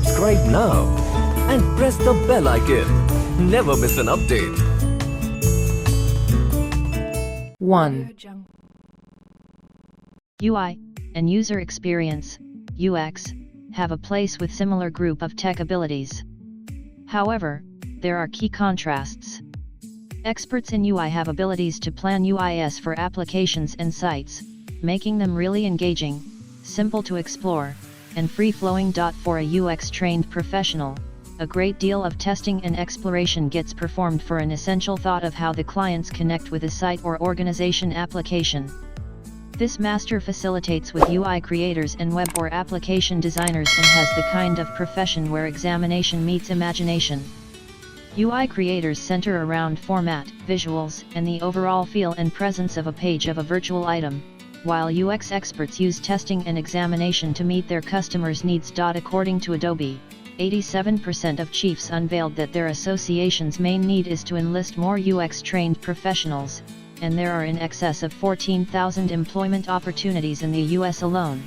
subscribe now and press the bell icon. Never miss an update. 1. UI and user experience, UX, have a place with similar group of tech abilities. However, there are key contrasts. Experts in UI have abilities to plan UIs for applications and sites, making them really engaging, simple to explore, and free-flowing. For a UX-trained professional, a great deal of testing and exploration gets performed for an essential thought of how the clients connect with a site or organization application. This master facilitates with UI creators and web or application designers and has the kind of profession where examination meets imagination. UI creators center around format, visuals, and the overall feel and presence of a page of a virtual item, while UX experts use testing and examination to meet their customers' needs. According to Adobe, 87% of chiefs unveiled that their association's main need is to enlist more UX-trained professionals, and there are in excess of 14,000 employment opportunities in the US alone.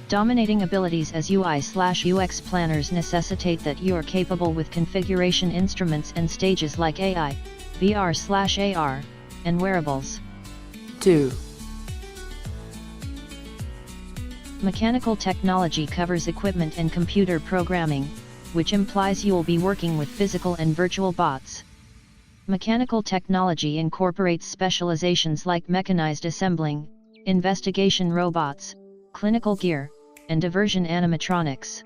Dominating abilities as UI/UX planners necessitate that you are capable with configuration instruments and stages like AI, VR/AR, and wearables. 2. Mechanical technology covers equipment and computer programming, which implies you will be working with physical and virtual bots. Mechanical technology incorporates specializations like mechanized assembling, investigation robots, clinical gear, and diversion animatronics.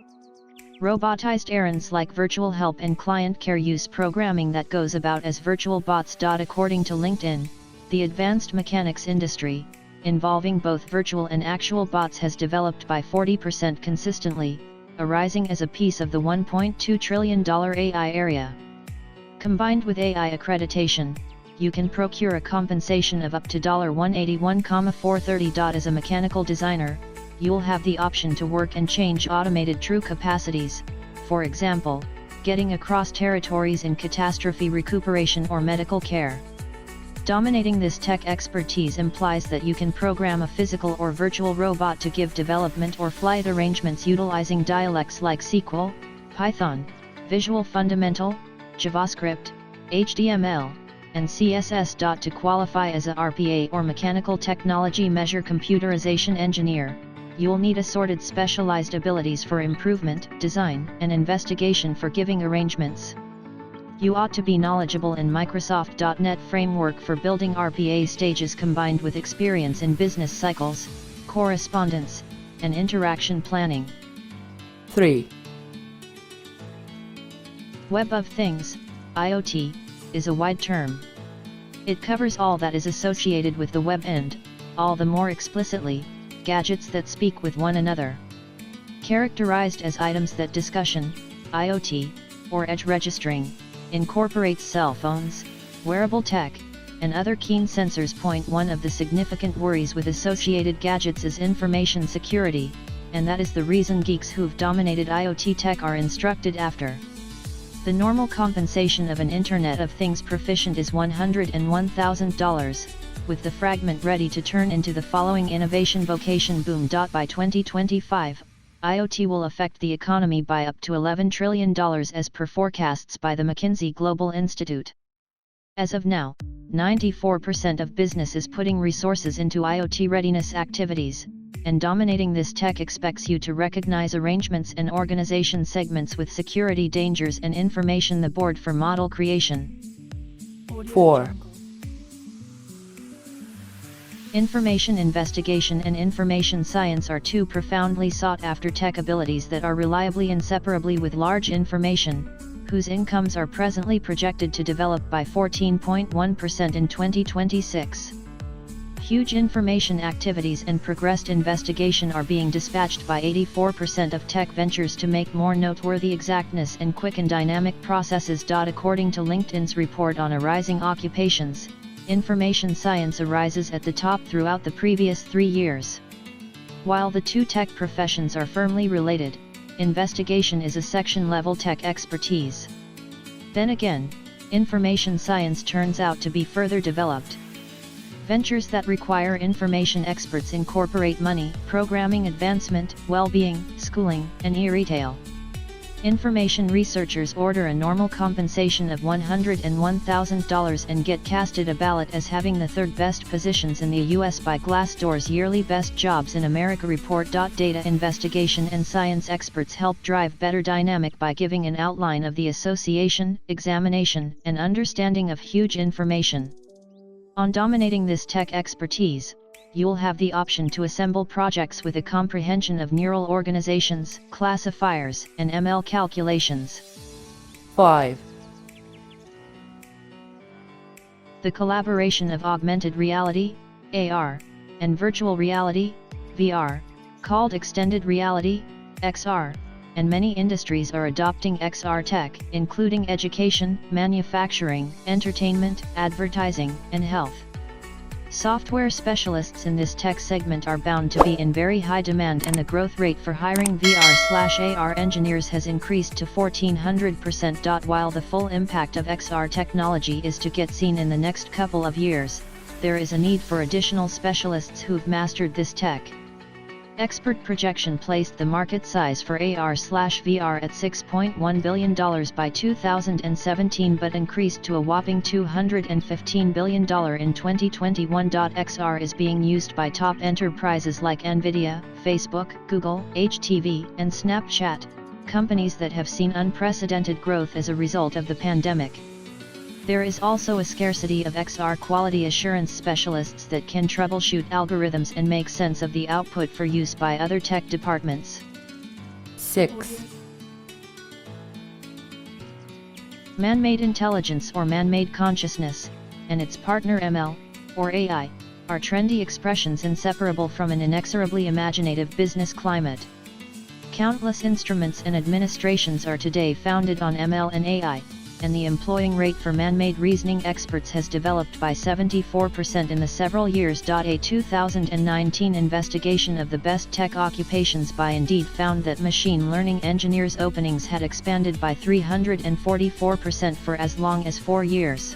Robotized errands like virtual help and client care use programming that goes about as virtual bots. According to LinkedIn, the advanced mechanics industry, involving both virtual and actual bots, has developed by 40% consistently, arising as a piece of the $1.2 trillion AI area. Combined with AI accreditation, you can procure a compensation of up to $181,430. As a mechanical designer, you'll have the option to work and change automated true capacities, for example, getting across territories in catastrophe recuperation or medical care. Dominating this tech expertise implies that you can program a physical or virtual robot to give development or flight arrangements utilizing dialects like SQL, Python, Visual Fundamental, JavaScript, HTML, and CSS. To qualify as a RPA or mechanical technology measure computerization engineer, you'll need assorted specialized abilities for improvement, design, and investigation for giving arrangements. You ought to be knowledgeable in Microsoft.NET framework for building RPA stages combined with experience in business cycles, correspondence, and interaction planning. 3. Web of Things, IoT, is a wide term. It covers all that is associated with the web and, all the more explicitly, gadgets that speak with one another. Characterized as items that discussion, IoT, or edge registering, incorporates cell phones, wearable tech, and other keen sensors. One of the significant worries with associated gadgets is information security, and that is the reason geeks who've dominated IoT tech are instructed after. The normal compensation of an Internet of Things proficient is $101,000, with the fragment ready to turn into the following innovation vocation boom. By 2025, IoT will affect the economy by up to $11 trillion as per forecasts by the McKinsey Global Institute. As of now, 94% of business is putting resources into IoT readiness activities, and dominating this tech expects you to recognize arrangements and organization segments with security dangers and information the board for model creation. 4. Information investigation and information science are two profoundly sought-after tech abilities that are reliably inseparably with large information, whose incomes are presently projected to develop by 14.1% in 2026. Huge information activities and progressed investigation are being dispatched by 84% of tech ventures to make more noteworthy exactness and quick and dynamic processes. According to LinkedIn's report on arising occupations, information science arises at the top throughout the previous 3 years. While the two tech professions are firmly related, investigation is a section-level tech expertise. Then again, information science turns out to be further developed. Ventures that require information experts incorporate money, programming advancement, well-being, schooling, and e-retail. Information researchers order a normal compensation of $101,000 and get casted a ballot as having the third best positions in the U.S. by Glassdoor's yearly Best Jobs in America report. Data investigation and science experts help drive better dynamic by giving an outline of the association, examination, and understanding of huge information. On dominating this tech expertise, you'll have the option to assemble projects with a comprehension of neural organizations, classifiers, and ML calculations. 5. The collaboration of augmented reality, AR, and virtual reality, VR, called extended reality, XR, and many industries are adopting XR tech, including education, manufacturing, entertainment, advertising, and health. Software specialists in this tech segment are bound to be in very high demand, and the growth rate for hiring VR/AR engineers has increased to 1400%. While the full impact of XR technology is to get seen in the next couple of years, there is a need for additional specialists who've mastered this tech. Expert projection placed the market size for AR/VR at $6.1 billion by 2017, but increased to a whopping $215 billion in 2021. XR is being used by top enterprises like Nvidia, Facebook, Google, HTV, and Snapchat, companies that have seen unprecedented growth as a result of the pandemic. There is also a scarcity of XR quality assurance specialists that can troubleshoot algorithms and make sense of the output for use by other tech departments. 6. Man-made intelligence or man-made consciousness, and its partner ML, or AI, are trendy expressions inseparable from an inexorably imaginative business climate. Countless instruments and administrations are today founded on ML and AI, and the employing rate for man-made reasoning experts has developed by 74% in the several years. A 2019 investigation of the best tech occupations by Indeed found that machine learning engineers' openings had expanded by 344% for as long as 4 years.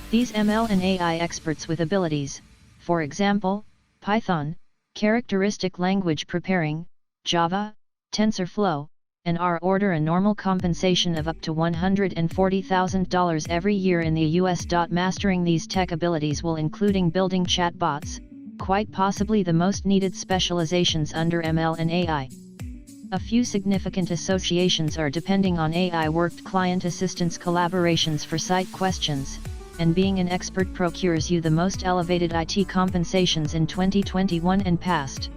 These ML and AI experts with abilities, for example, Python, characteristic language preparing, Java, TensorFlow, and R order a normal compensation of up to $140,000 every year in the US. Mastering these tech abilities will including building chatbots, quite possibly the most needed specializations under ML and AI. A few significant associations are depending on AI worked client assistance collaborations for site questions, and being an expert procures you the most elevated IT compensations in 2021 and past.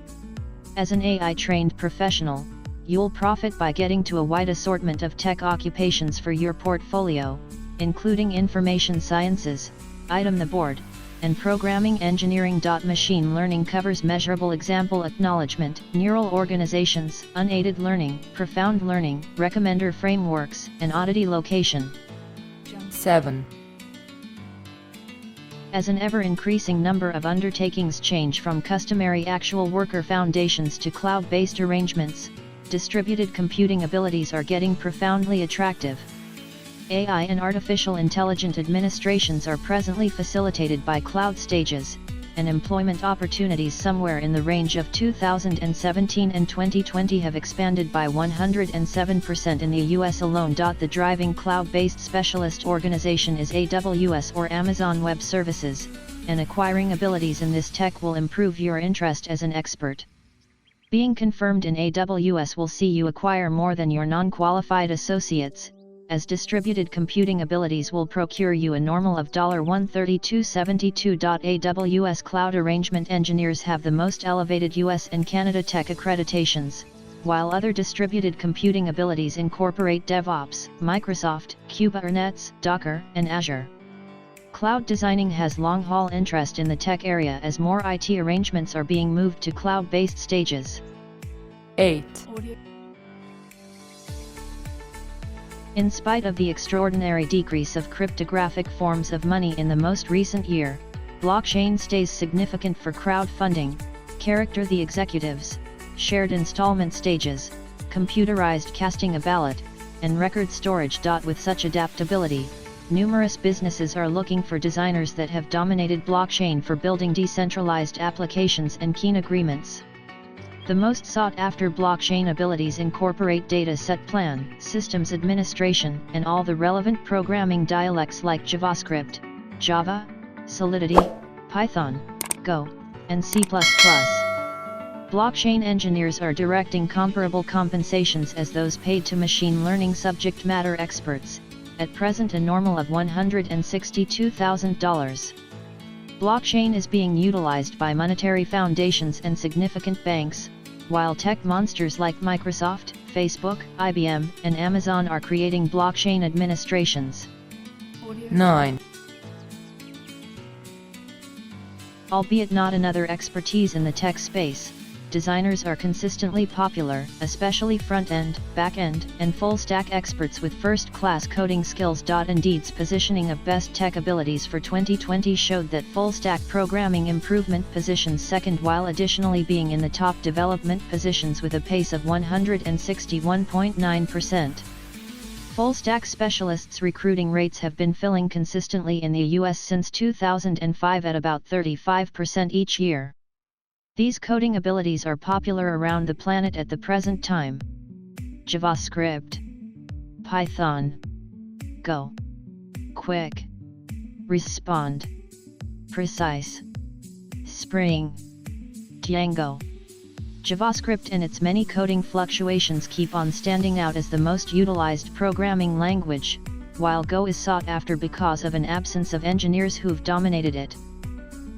As an AI-trained professional, you'll profit by getting to a wide assortment of tech occupations for your portfolio, including information sciences, item the board, and programming engineering. Machine learning covers measurable example acknowledgement, neural organizations, unaided learning, profound learning, recommender frameworks, and oddity location. 7. As an ever-increasing number of undertakings change from customary actual worker foundations to cloud-based arrangements, distributed computing abilities are getting profoundly attractive. AI and artificial intelligent administrations are presently facilitated by cloud stages, and employment opportunities somewhere in the range of 2017 and 2020 have expanded by 107% in the US alone. The driving cloud-based specialist organization is AWS or Amazon Web Services, and acquiring abilities in this tech will improve your interest as an expert. Being confirmed in AWS will see you acquire more than your non-qualified associates, as distributed computing abilities will procure you a normal of $132.72. AWS Cloud Arrangement Engineers have the most elevated US and Canada tech accreditations, while other distributed computing abilities incorporate DevOps, Microsoft, Kubernetes, Docker, and Azure. Cloud designing has long-haul interest in the tech area as more IT arrangements are being moved to cloud-based stages. 8. In spite of the extraordinary decrease of cryptographic forms of money in the most recent year, blockchain stays significant for crowdfunding, character the executives, shared installment stages, computerized casting a ballot, and record storage. With such adaptability, numerous businesses are looking for designers that have dominated blockchain for building decentralized applications and keen agreements. The most sought-after blockchain abilities incorporate data set plan, systems administration, and all the relevant programming dialects like JavaScript, Java, Solidity, Python, Go, and C++. Blockchain engineers are directing comparable compensations as those paid to machine learning subject matter experts, at present a normal of $162,000. Blockchain is being utilized by monetary foundations and significant banks, while tech monsters like Microsoft, Facebook, IBM, and Amazon are creating blockchain administrations. 9. Albeit not another expertise in the tech space, designers are consistently popular, especially front-end, back-end, and full-stack experts with first-class coding skills. Indeed's positioning of best tech abilities for 2020 showed that full-stack programming improvement positions second, while additionally being in the top development positions with a pace of 161.9%. Full-stack specialists recruiting rates have been filling consistently in the US since 2005 at about 35% each year. These coding abilities are popular around the planet at the present time. JavaScript, Python, Go, Quick, Respond, Precise, Spring, Django. JavaScript and its many coding fluctuations keep on standing out as the most utilized programming language, while Go is sought after because of an absence of engineers who've dominated it.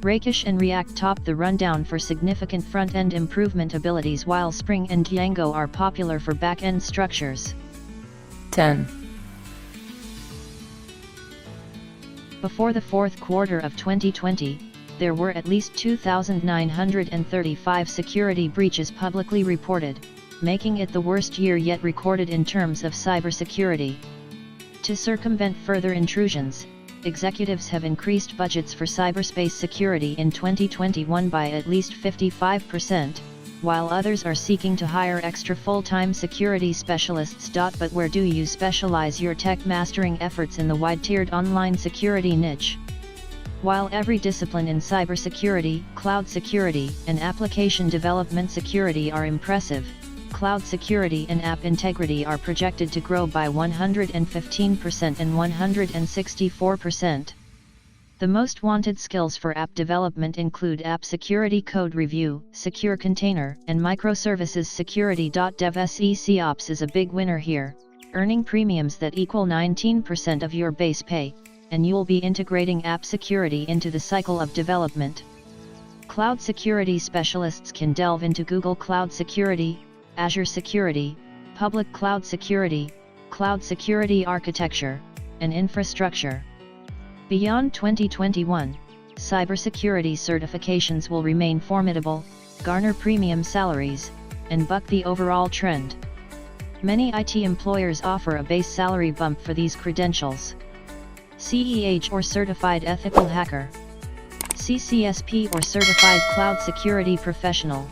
Rakish and React top the rundown for significant front-end improvement abilities, while Spring and Django are popular for back-end structures. 10. Before the fourth quarter of 2020, there were at least 2,935 security breaches publicly reported, making it the worst year yet recorded in terms of cybersecurity. To circumvent further intrusions, executives have increased budgets for cyberspace security in 2021 by at least 55%, while others are seeking to hire extra full-time security specialists. But where do you specialize your tech mastering efforts in the wide-tiered online security niche? While every discipline in cybersecurity, cloud security, and application development security are impressive, cloud security and app integrity are projected to grow by 115% and 164%. The most wanted skills for app development include app security code review, secure container, and microservices security. DevSecOps is a big winner here, earning premiums that equal 19% of your base pay, and you'll be integrating app security into the cycle of development. Cloud security specialists can delve into Google Cloud Security, Azure Security, Public Cloud Security, Cloud Security Architecture, and Infrastructure. Beyond 2021, cybersecurity certifications will remain formidable, garner premium salaries, and buck the overall trend. Many IT employers offer a base salary bump for these credentials. CEH or Certified Ethical Hacker, CCSP or Certified Cloud Security Professional,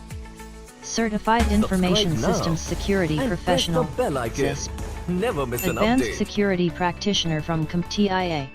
Certified Information Systems Security Professional, Never miss an Advanced update. Security Practitioner from CompTIA.